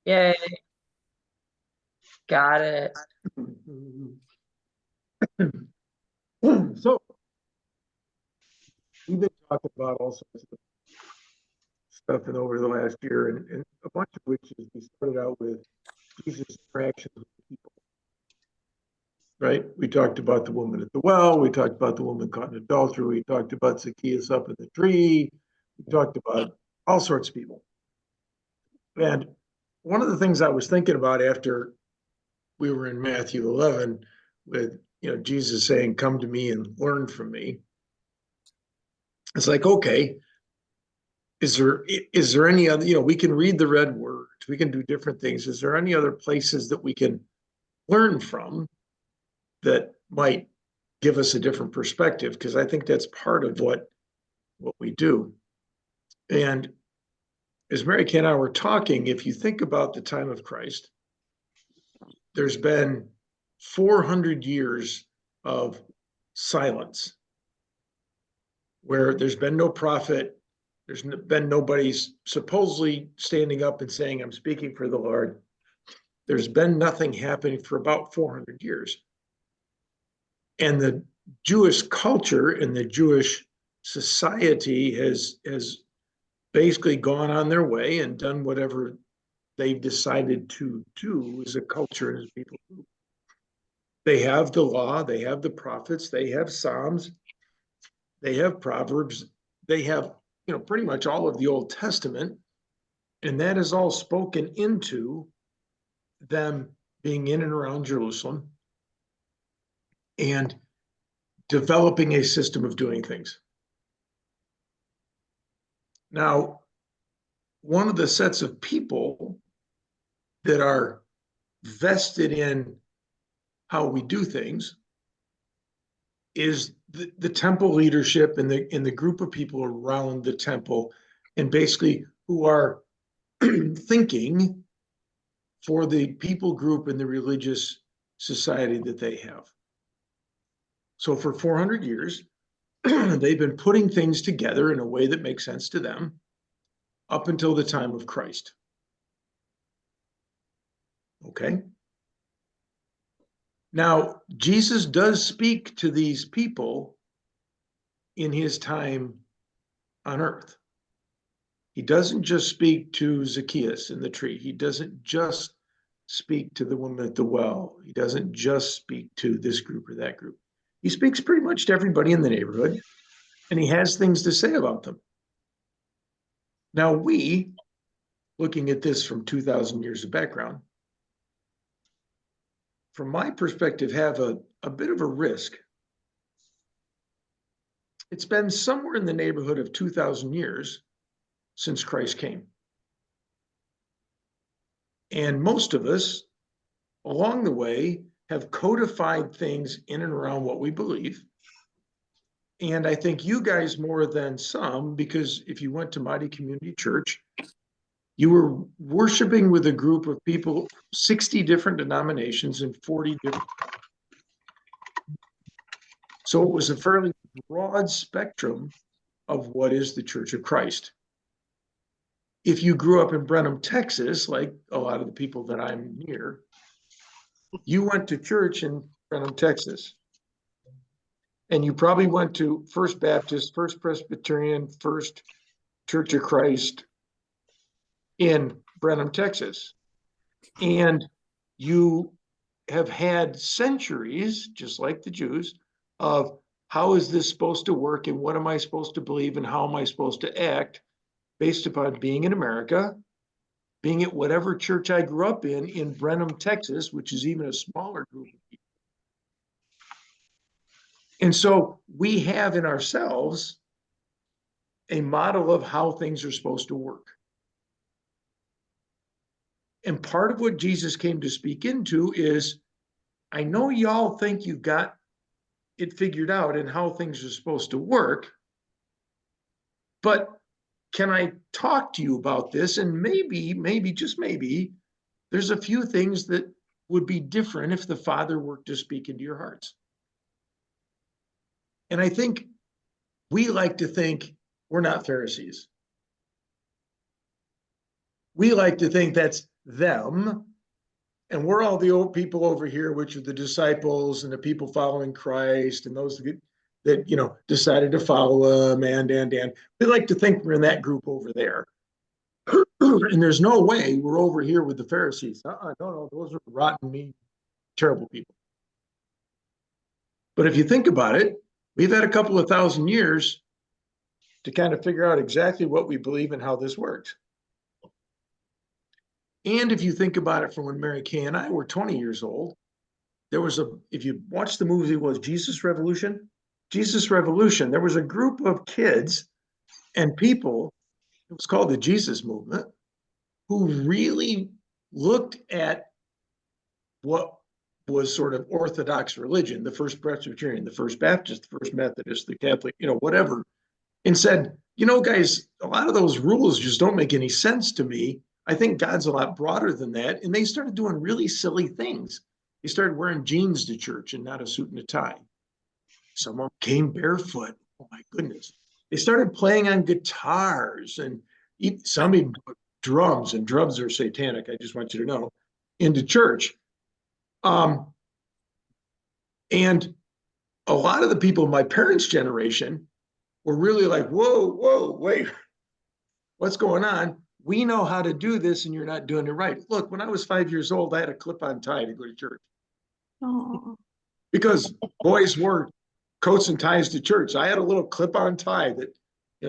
Yay, got it. So we've been talking about all sorts of stuff and over the last year, and a bunch of which is we started out with Jesus' interactions with people, right? We talked about the woman at the well, we talked about the woman caught in adultery, we talked about Zacchaeus up in the tree, we talked about all sorts of people. And one of the things I was thinking about after we were in Matthew 11 with Jesus saying, "Come to me and learn from me." It's like, okay, is there any other, we can read the red words, we can do different things. Is there any other places that we can learn from that might give us a different perspective? Because I think that's part of what we do. And as Mary Kay and I were talking, if you think about the time of Christ, there's been 400 years of silence where there's been no prophet, there's been nobody supposedly standing up and saying, "I'm speaking for the Lord." There's been nothing happening for about 400 years. And the Jewish culture and the Jewish society has basically gone on their way and done whatever they've decided to do as a culture and as people. They have the law, they have the prophets, they have Psalms, they have Proverbs, they have, pretty much all of the Old Testament, and that is all spoken into them being in and around Jerusalem and developing a system of doing things. Now, one of the sets of people that are vested in how we do things is the temple leadership and the group of people around the temple, and basically who are thinking for the people group and the religious society that they have. So for 400 years, they've been putting things together in a way that makes sense to them up until the time of Christ. Okay? Now, Jesus does speak to these people in his time on earth. He doesn't just speak to Zacchaeus in the tree. He doesn't just speak to the woman at the well. He doesn't just speak to this group or that group. He speaks pretty much to everybody in the neighborhood, and he has things to say about them. Now, we, looking at this from 2,000 years of background, from my perspective, have a bit of a risk. It's been somewhere in the neighborhood of 2,000 years since Christ came. And most of us, along the way, have codified things in and around what we believe. And I think you guys more than some, because if you went to Mighty Community Church, you were worshiping with a group of people, 60 different denominations and 40 different. So it was a fairly broad spectrum of what is the Church of Christ. If you grew up in Brenham, Texas, like a lot of the people that I'm near, you went to church in Brenham, Texas. And you probably went to First Baptist, First Presbyterian, First Church of Christ in Brenham, Texas. And you have had centuries, just like the Jews, of how is this supposed to work and what am I supposed to believe and how am I supposed to act based upon being in America, being at whatever church I grew up in Brenham, Texas, which is even a smaller group of people. And so we have in ourselves a model of how things are supposed to work. And part of what Jesus came to speak into is, I know y'all think you got it figured out and how things are supposed to work, but can I talk to you about this? And maybe, just maybe, there's a few things that would be different if the Father were to speak into your hearts. And I think we like to think we're not Pharisees. We like to think that's them, and we're all the old people over here, which are the disciples and the people following Christ and those that decided to follow him. And we like to think we're in that group over there. And there's no way we're over here with the Pharisees. No, those are rotten, mean, terrible people. But if you think about it, we've had a couple of thousand years to kind of figure out exactly what we believe and how this works. And if you think about it from when Mary Kay and I were 20 years old, if you watch the movie, was Jesus Revolution, there was a group of kids and people, it was called the Jesus Movement, who really looked at what was sort of Orthodox religion, the first Presbyterian, the first Baptist, the first Methodist, the Catholic, whatever, and said, guys, a lot of those rules just don't make any sense to me. I think God's a lot broader than that. And they started doing really silly things. They started wearing jeans to church and not a suit and a tie. Some of them came barefoot. Oh my goodness. They started playing on guitars and some even put drums, and drums are satanic, I just want you to know, into church. And a lot of the people of my parents' generation were really like, whoa, wait, what's going on? We know how to do this and you're not doing it right. Look, when I was 5 years old, I had a clip-on tie to go to church. Aww. Because boys wore coats and ties to church. I had a little clip-on tie that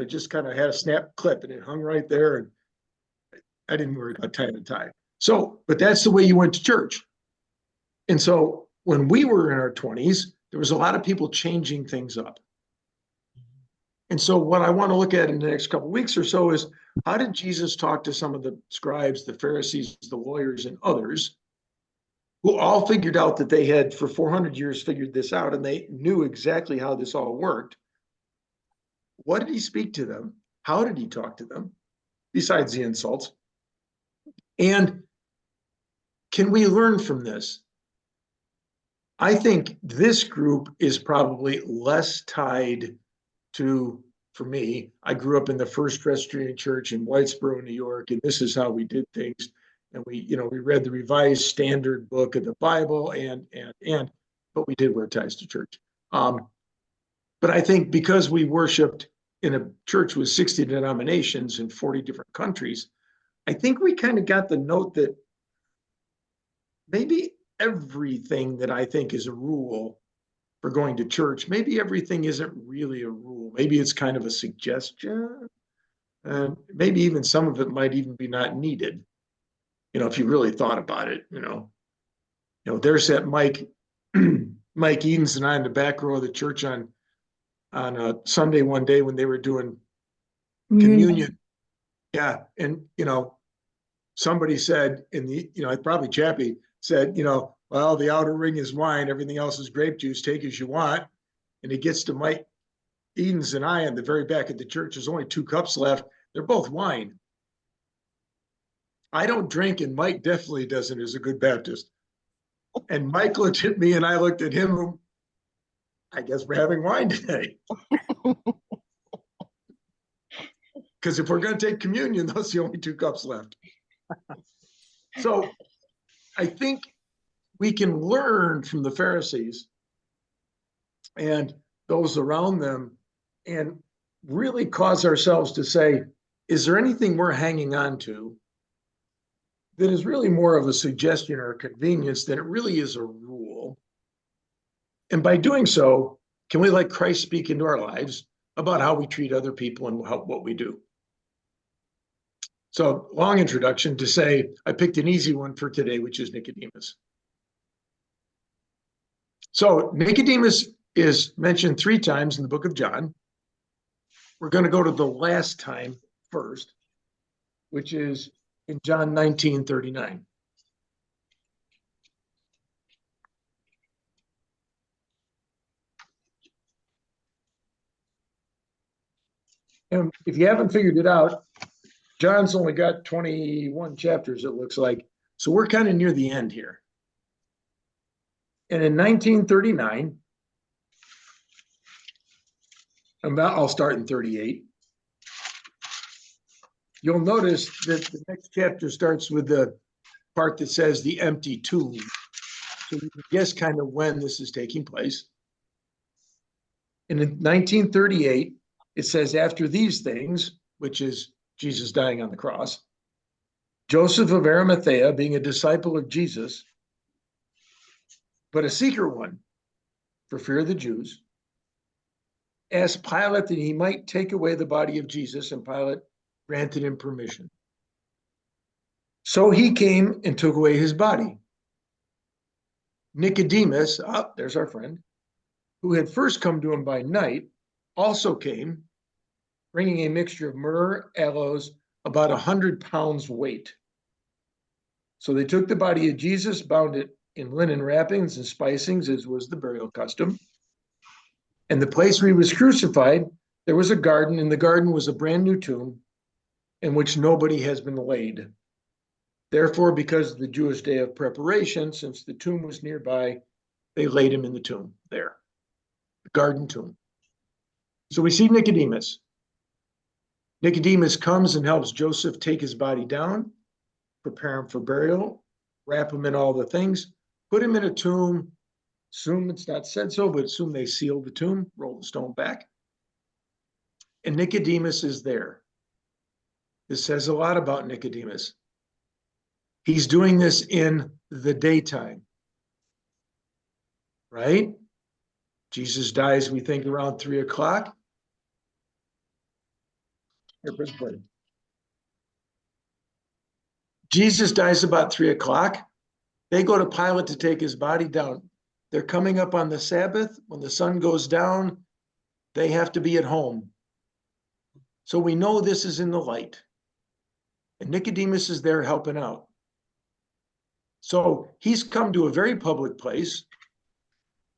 just kind of had a snap clip and it hung right there. And I didn't worry about tying a tie. So, but that's the way you went to church. And so when we were in our 20s, there was a lot of people changing things up. And so what I want to look at in the next couple of weeks or so is, how did Jesus talk to some of the scribes, the Pharisees, the lawyers, and others who all figured out that they had for 400 years figured this out and they knew exactly how this all worked? What did he speak to them? How did he talk to them, besides the insults? And can we learn from this? I think this group is probably less tied to, for me, I grew up in the First Presbyterian Church in Whitesboro, New York, and this is how we did things. And we read the Revised Standard Book of the Bible, but we did wear ties to church. But I think because we worshiped in a church with 60 denominations in 40 different countries, I think we kind of got the note that maybe everything that I think is a rule for going to church, maybe everything isn't really a rule. Maybe it's kind of a suggestion. And maybe even some of it might even be not needed. If you really thought about it, there's that Mike Edens and I in the back row of the church on a Sunday one day when they were doing communion. Yeah. And, somebody said probably Chappie said, well, the outer ring is wine, everything else is grape juice, take as you want. And it gets to Mike Edens and I in the very back of the church. There's only 2 cups left. They're both wine. I don't drink, and Mike definitely doesn't as a good Baptist. And Mike looked at me and I looked at him. I guess we're having wine today. Because if we're going to take communion, those are the only 2 cups left. So I think we can learn from the Pharisees and those around them and really cause ourselves to say, is there anything we're hanging on to that is really more of a suggestion or a convenience than it really is a rule? And by doing so, can we let Christ speak into our lives about how we treat other people and what we do? So, long introduction to say, I picked an easy one for today, which is Nicodemus. So Nicodemus is mentioned 3 times in the book of John. We're going to go to the last time first, which is in John 19:39. And if you haven't figured it out, John's only got 21 chapters, it looks like. So we're kind of near the end here. And in 1939, I'll start in 38. You'll notice that the next chapter starts with the part that says the empty tomb. So you can guess kind of when this is taking place. And in 1938, it says, after these things, which is Jesus dying on the cross, Joseph of Arimathea, being a disciple of Jesus, but a secret one for fear of the Jews, asked Pilate that he might take away the body of Jesus, and Pilate granted him permission. So he came and took away his body. Nicodemus, there's our friend, who had first come to him by night, also came, bringing a mixture of myrrh, aloes, about 100 pounds weight. So they took the body of Jesus, bound it in linen wrappings and spicings, as was the burial custom. And the place where he was crucified, there was a garden, and the garden was a brand new tomb in which nobody has been laid. Therefore, because of the Jewish day of preparation, since the tomb was nearby, they laid him in the tomb there, the garden tomb. So we see Nicodemus. Nicodemus comes and helps Joseph take his body down, prepare him for burial, wrap him in all the things, put him in a tomb. Assume it's not said so, but assume they sealed the tomb, roll the stone back. And Nicodemus is there. This says a lot about Nicodemus. He's doing this in the daytime, right? Jesus dies, we think, around 3 o'clock. Jesus dies about 3 o'clock. They go to Pilate to take his body down. They're coming up on the Sabbath. When the sun goes down, they have to be at home. So we know this is in the light. And Nicodemus is there helping out. So he's come to a very public place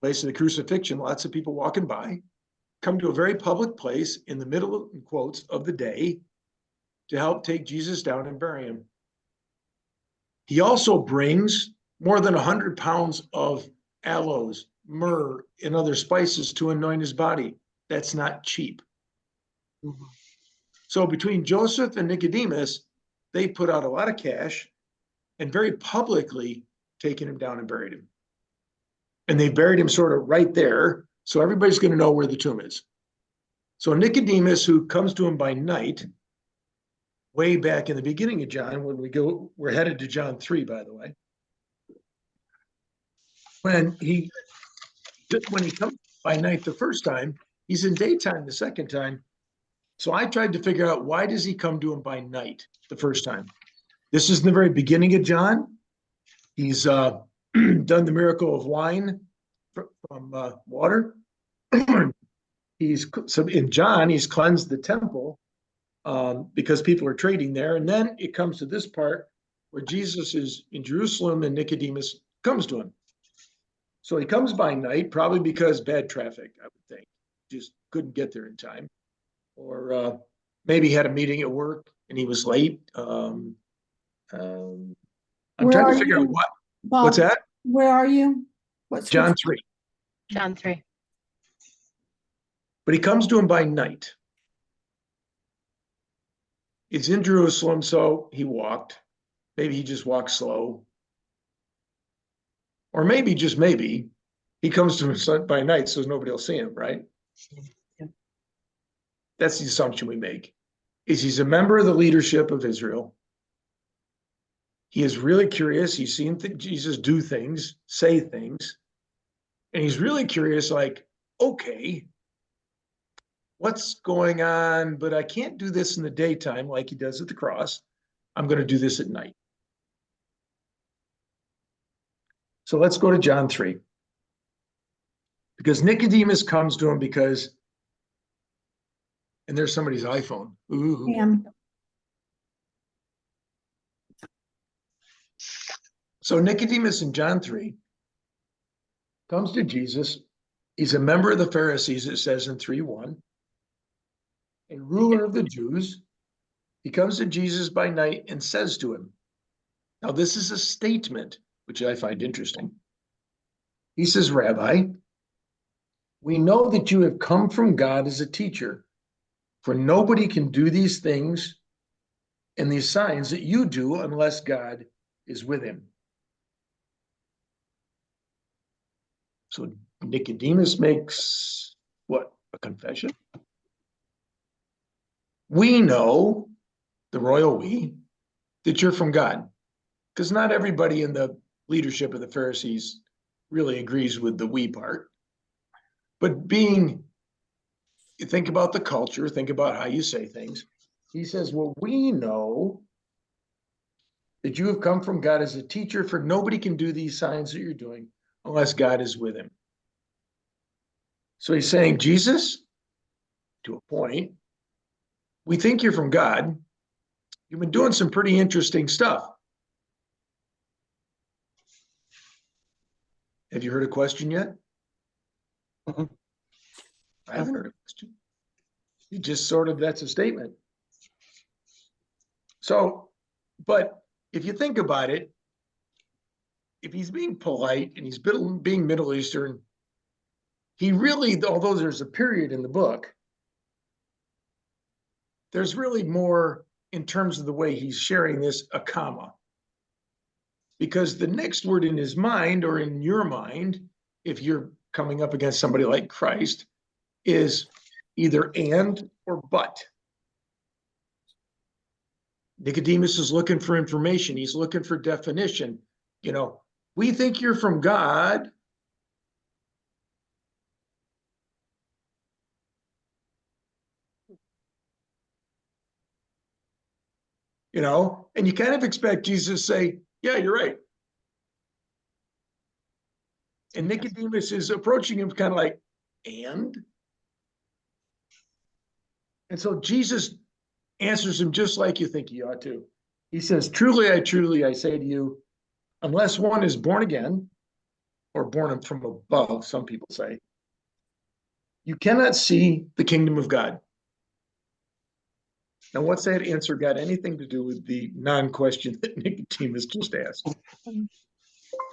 of the crucifixion, lots of people walking by, come to a very public place in the middle, in quotes, of the day to help take Jesus down and bury him. He also brings more than 100 pounds of aloes, myrrh, and other spices to anoint his body. That's not cheap. Mm-hmm. So between Joseph and Nicodemus, they put out a lot of cash and very publicly taken him down and buried him. And they buried him sort of right there, so everybody's going to know where the tomb is. So Nicodemus, who comes to him by night, way back in the beginning of John, we're headed to John 3, by the way. When he comes by night the first time, he's in daytime the second time. So I tried to figure out, why does he come to him by night the first time? This is in the very beginning of John. He's done the miracle of wine from water. In John, he's cleansed the temple because people are trading there. And then it comes to this part where Jesus is in Jerusalem and Nicodemus comes to him. So he comes by night, probably because bad traffic, I would think. Just couldn't get there in time. Or maybe he had a meeting at work and he was late. I'm trying to figure out what. Bob, what's that? Where are you? What's John 3. John 3. But he comes to him by night. It's in Jerusalem, so he walked. Maybe he just walked slow. Or maybe, just maybe, he comes to him by night so nobody will see him, right? Yeah. That's the assumption we make. He's a member of the leadership of Israel. He is really curious. He's seen Jesus do things, say things. And he's really curious, like, okay, what's going on? But I can't do this in the daytime like he does at the cross. I'm going to do this at night. So let's go to John 3. Because Nicodemus comes to him because, and there's somebody's iPhone. Ooh. So Nicodemus in John 3 comes to Jesus. He's a member of the Pharisees, it says in 3:1, and ruler of the Jews. He comes to Jesus by night and says to him, now this is a statement, which I find interesting. He says, Rabbi, we know that you have come from God as a teacher, for nobody can do these things and these signs that you do unless God is with him. So Nicodemus makes what? A confession? We know, the royal we, that you're from God. Because not everybody in the leadership of the Pharisees really agrees with the we part. But you think about the culture, think about how you say things. He says, well, we know that you have come from God as a teacher, for nobody can do these signs that you're doing unless God is with him. So he's saying, Jesus, to a point, we think you're from God. You've been doing some pretty interesting stuff. Have you heard a question yet? Mhm. I haven't heard a question. You just that's a statement. So, but if you think about it, if he's being polite and he's being Middle Eastern, he really, although there's a period in the book, there's really more in terms of the way he's sharing this, a comma. Because the next word in his mind, or in your mind, if you're coming up against somebody like Christ, is either and or but. Nicodemus is looking for information. He's looking for definition. We think you're from God. And you kind of expect Jesus to say, yeah, you're right. And Nicodemus is approaching him kind of like, and so Jesus answers him just like you think he ought to. He says, truly, I say to you, unless one is born again, or born from above, some people say, you cannot see the kingdom of God. Now, what's that answer got anything to do with the non-question that Nicodemus just asked?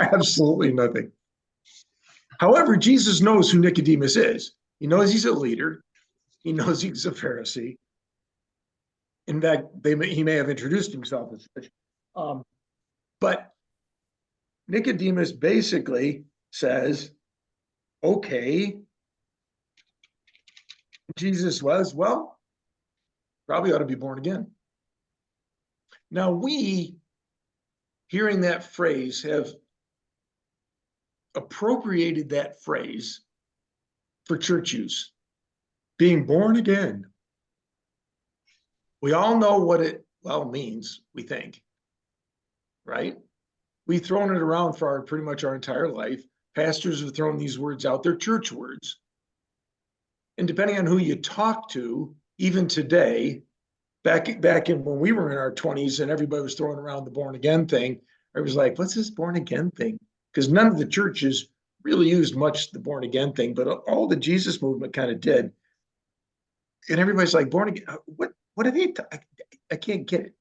Absolutely nothing. However, Jesus knows who Nicodemus is. He knows he's a leader. He knows he's a Pharisee. In fact, he may have introduced himself as such. But Nicodemus basically says, okay, Jesus was, well, probably ought to be born again. Now, we, hearing that phrase, have appropriated that phrase for church use, being born again. We all know what it means, we think, right? We've thrown it around for pretty much our entire life. Pastors have thrown these words out. They're church words. And depending on who you talk to, even today, back in when we were in our 20s and everybody was throwing around the born again thing, I was like, what's this born again thing? Because none of the churches really used much the born again thing, but all the Jesus movement kind of did. And everybody's like, born again, what are they? I can't get it.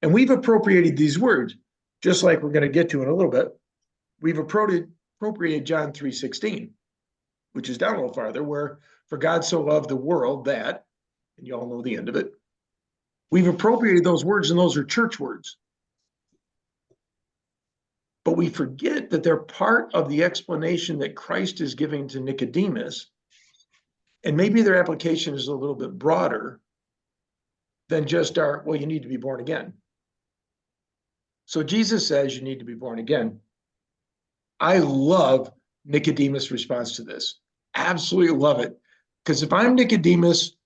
And we've appropriated these words, just like we're going to get to in a little bit. We've appropriated John 3:16, which is down a little farther, where for God so loved the world that, and you all know the end of it. We've appropriated those words, and those are church words. But we forget that they're part of the explanation that Christ is giving to Nicodemus. And maybe their application is a little bit broader than just you need to be born again. So Jesus says you need to be born again. I love Nicodemus' response to this. Absolutely love it. Because if I'm Nicodemus,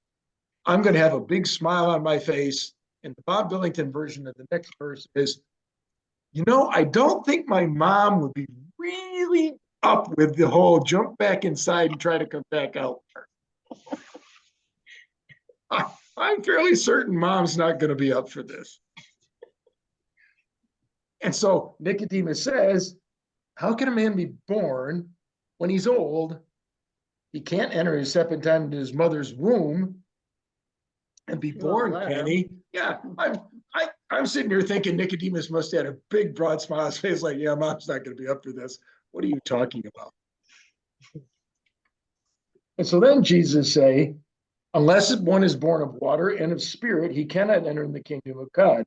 I'm going to have a big smile on my face. And the Bob Billington version of the next verse is, I don't think my mom would be really up with the whole jump back inside and try to come back out. I'm fairly certain mom's not going to be up for this. And so Nicodemus says, how can a man be born when he's old? He can't enter his second time into his mother's womb and be born, can he? Yeah, I'm sitting here thinking Nicodemus must have had a big, broad smile on his face, like, yeah, mom's not going to be up for this. What are you talking about? And so then Jesus say, unless one is born of water and of spirit, he cannot enter in the kingdom of God.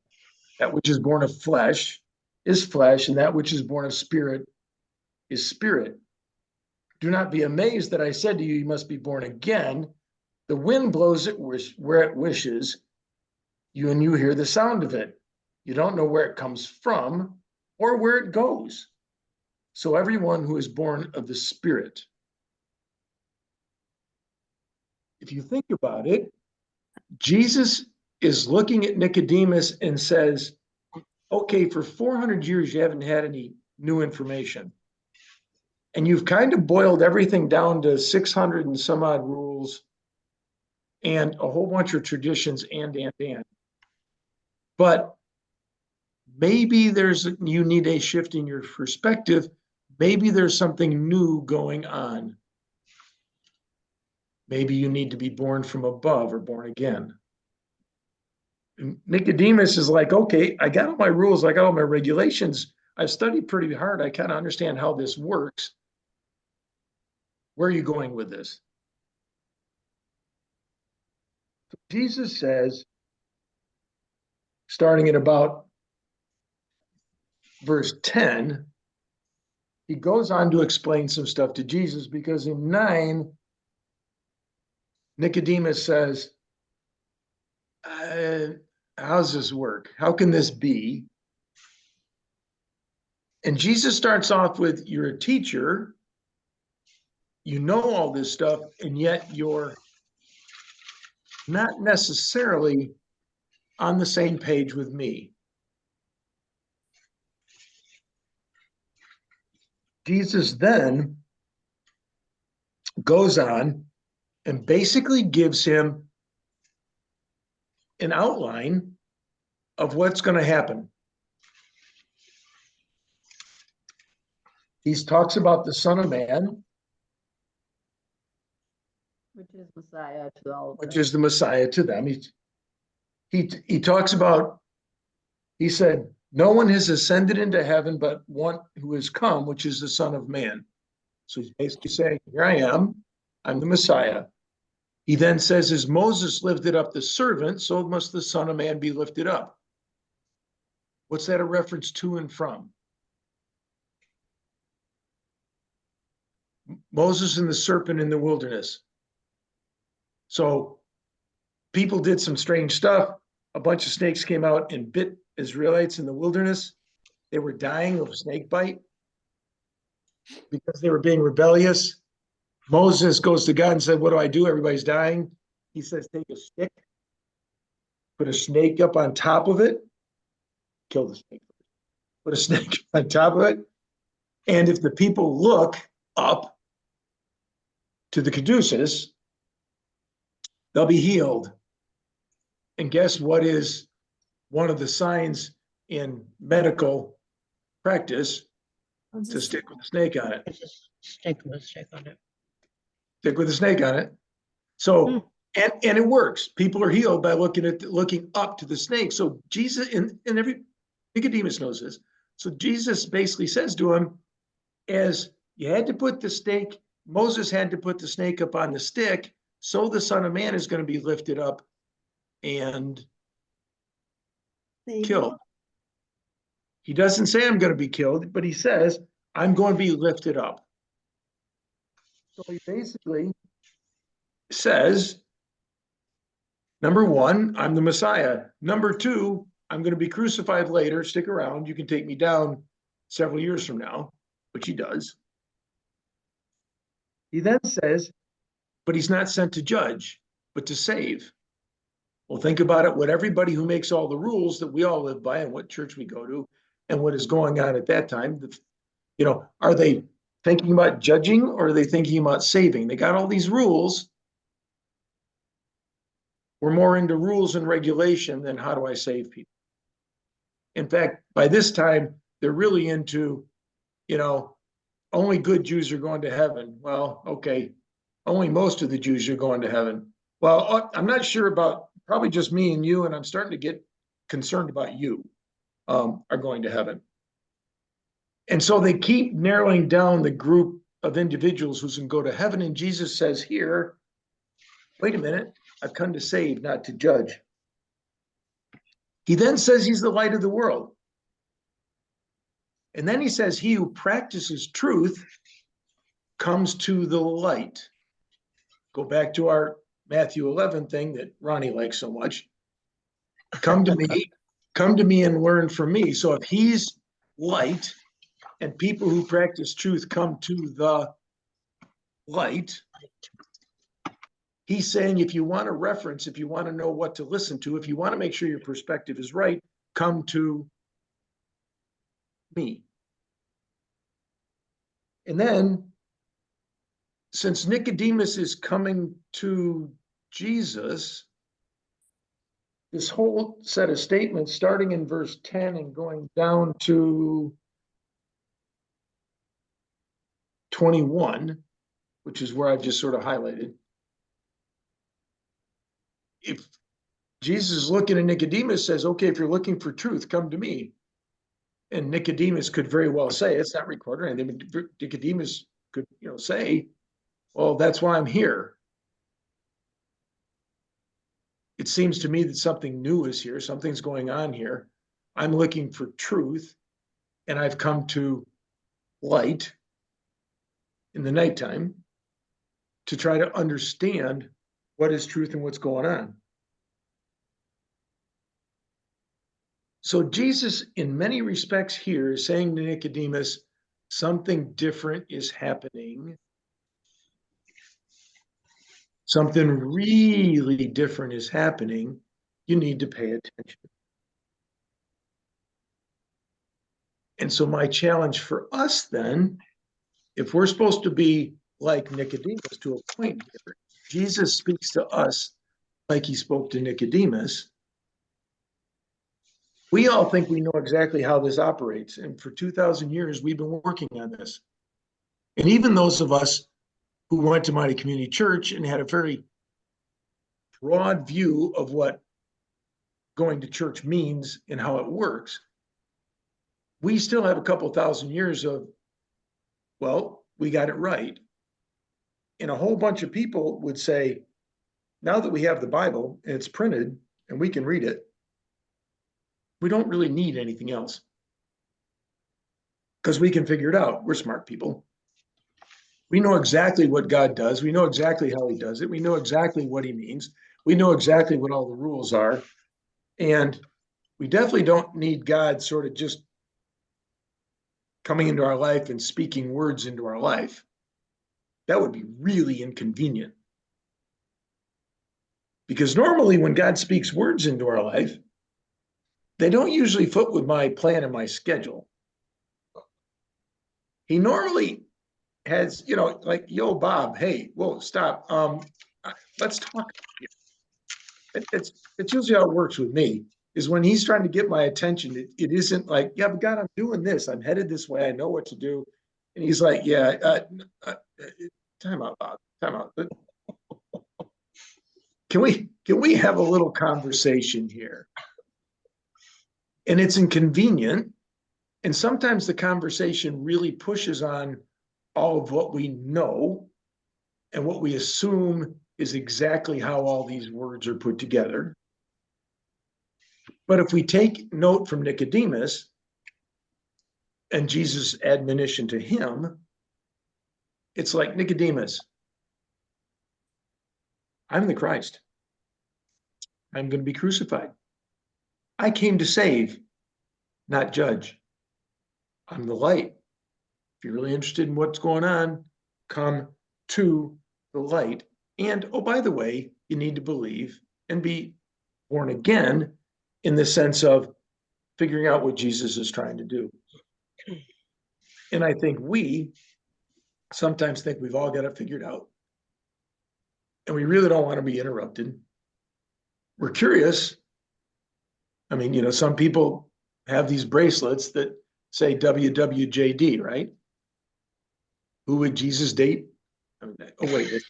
That which is born of flesh is flesh, and that which is born of spirit is spirit. Do not be amazed that I said to you, you must be born again. The wind blows it where it wishes, and you hear the sound of it. You don't know where it comes from or where it goes. So everyone who is born of the Spirit. If you think about it, Jesus is looking at Nicodemus and says, okay, for 400 years, you haven't had any new information. And you've kind of boiled everything down to 600 and some odd rules and a whole bunch of traditions and. But maybe you need a shift in your perspective. Maybe there's something new going on. Maybe you need to be born from above or born again. And Nicodemus is like, okay, I got all my rules, I got all my regulations. I've studied pretty hard. I kind of understand how this works. Where are you going with this? So Jesus says, starting at about verse 10, he goes on to explain some stuff to Jesus, because in 9, Nicodemus says, how's this work? How can this be? And Jesus starts off with, you're a teacher, you know all this stuff, and yet you're not necessarily on the same page with me. Jesus then goes on and basically gives him an outline of what's going to happen. He talks about the Son of Man, which is Messiah to all of which them. is the Messiah to them. He talks about, he said, no one has ascended into heaven but one who has come, which is the Son of Man. So he's basically saying, here I am, I'm the Messiah. He then says, as Moses lifted up the servant, so must the Son of Man be lifted up. What's that a reference to and from? Moses and the serpent in the wilderness. So people did some strange stuff. A bunch of snakes came out and bit Israelites in the wilderness. They were dying of snake bite because they were being rebellious. Moses goes to God and said, what do I do? Everybody's dying. He says, take a stick, put a snake up on top of it, kill the snake, put a snake on top of it. And if the people look up to the caduceus, they'll be healed. And guess what is one of the signs in medical practice? To stick with a snake on it. Just stick with a stick on it. Stick with a snake on it. So, and it works. People are healed by looking up to the snake. So Jesus, and every Nicodemus knows this. So Jesus basically says to him, as you had to put the snake, Moses had to put the snake up on the stick, so the Son of Man is going to be lifted up and killed. He doesn't say I'm going to be killed, but he says, I'm going to be lifted up. So he basically says, number one, I'm the Messiah. Number two, I'm going to be crucified later. Stick around. You can take me down several years from now, which he does. He then says, but he's not sent to judge, but to save. Well, think about it. What everybody who makes all the rules that we all live by and what church we go to and what is going on at that time, are they thinking about judging or are they thinking about saving? They got all these rules. We're more into rules and regulation than how do I save people. In fact, by this time, they're really into, only good Jews are going to heaven. Well, okay, only most of the Jews are going to heaven. Well, I'm not sure about probably just me and you, and I'm starting to get concerned about you are going to heaven. And so they keep narrowing down the group of individuals who can go to heaven. And Jesus says here, wait a minute, I've come to save, not to judge. He then says he's the light of the world. And then he says, he who practices truth comes to the light. Go back to our Matthew 11 thing that Ronnie likes so much. Come to me and learn from me. So if he's light and people who practice truth come to the light, he's saying if you want a reference, if you want to know what to listen to, if you want to make sure your perspective is right, come to me. And then, since Nicodemus is coming to Jesus, this whole set of statements, starting in verse 10 and going down to 21, which is where I've just sort of highlighted. If Jesus is looking at Nicodemus, says, okay, if you're looking for truth, come to me. And Nicodemus could very well say, it's not recorded. And Nicodemus could, say, well, that's why I'm here. It seems to me that something new is here. Something's going on here. I'm looking for truth, and I've come to light in the nighttime to try to understand what is truth and what's going on. So Jesus, in many respects here, is saying to Nicodemus, something different is happening. Something really different is happening. You need to pay attention. And so my challenge for us then, if we're supposed to be like Nicodemus to a point here, Jesus speaks to us like he spoke to Nicodemus. We all think we know exactly how this operates. And for 2,000 years, we've been working on this. And even those of us who went to Mighty Community Church and had a very broad view of what going to church means and how it works, we still have a couple thousand years of, well, we got it right. And a whole bunch of people would say, now that we have the Bible and it's printed and we can read it, we don't really need anything else. Because we can figure it out. We're smart people. We know exactly what God does. We know exactly how he does it. We know exactly what he means. We know exactly what all the rules are. And we definitely don't need God sort of just coming into our life and speaking words into our life. That would be really inconvenient. Because normally when God speaks words into our life, they don't usually fit with my plan and my schedule. He normally has, like, yo, Bob, hey, whoa, stop. Let's talk. It's usually how it works with me, is when he's trying to get my attention, it isn't like, yeah, but God, I'm doing this. I'm headed this way. I know what to do. And he's like, yeah, time out, Bob, time out. Can we have a little conversation here? And it's inconvenient. And sometimes the conversation really pushes on all of what we know and what we assume is exactly how all these words are put together. But if we take note from Nicodemus and Jesus' admonition to him, it's like, Nicodemus, I'm the Christ. I'm going to be crucified. I came to save, not judge. I'm the light. If you're really interested in what's going on, come to the light. And, oh, by the way, you need to believe and be born again in the sense of figuring out what Jesus is trying to do. And I think we sometimes think we've all got it figured out. And we really don't want to be interrupted. We're curious. I mean, some people have these bracelets that say WWJD, right? Who would Jesus date? Oh, wait.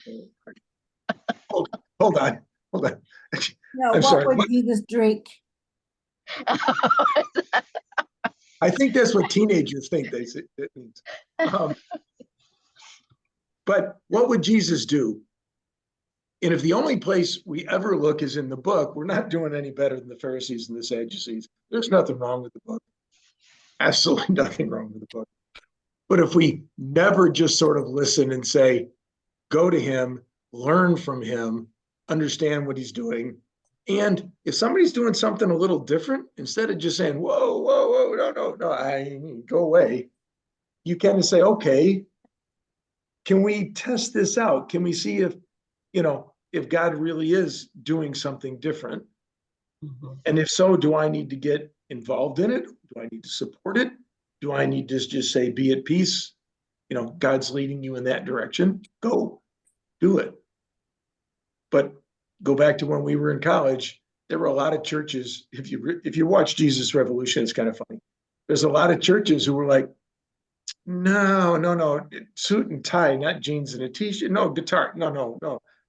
Hold on. No, I'm what sorry. would Jesus drink? I think that's what teenagers think it means. But what would Jesus do? And if the only place we ever look is in the book, we're not doing any better than the Pharisees and the Sadducees. There's nothing wrong with the book. absolutely nothing wrong with the book. But if we never just sort of listen and say, go to him, learn from him, understand what he's doing. And if somebody's doing something a little different, instead of just saying, whoa, whoa, whoa, no, I go away, you kind of say, okay, can we test this out? Can we see if, if God really is doing something different? And if so, do I need to get involved in it? Do I need to support it? Do I need to just say, be at peace? God's leading you in that direction. Go do it. But go back to when we were in college, there were a lot of churches. If you watch Jesus Revolution, it's kind of funny. There's a lot of churches who were like, no, suit and tie, not jeans and a t-shirt. No, guitar. No,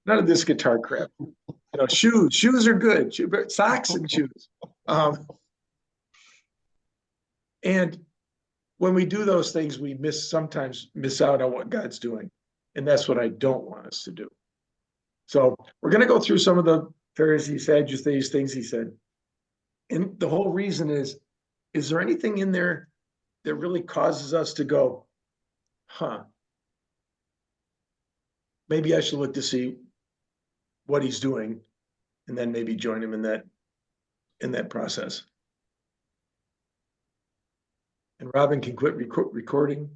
none of this guitar crap. Shoes are good. Socks and shoes. And when we do those things, we sometimes miss out on what God's doing. And that's what I don't want us to do. So we're going to go through some of the Pharisees, Sadducees, things he said. And the whole reason is there anything in there that really causes us to go, maybe I should look to see what he's doing and then maybe join him in that process. And Robin can quit recording.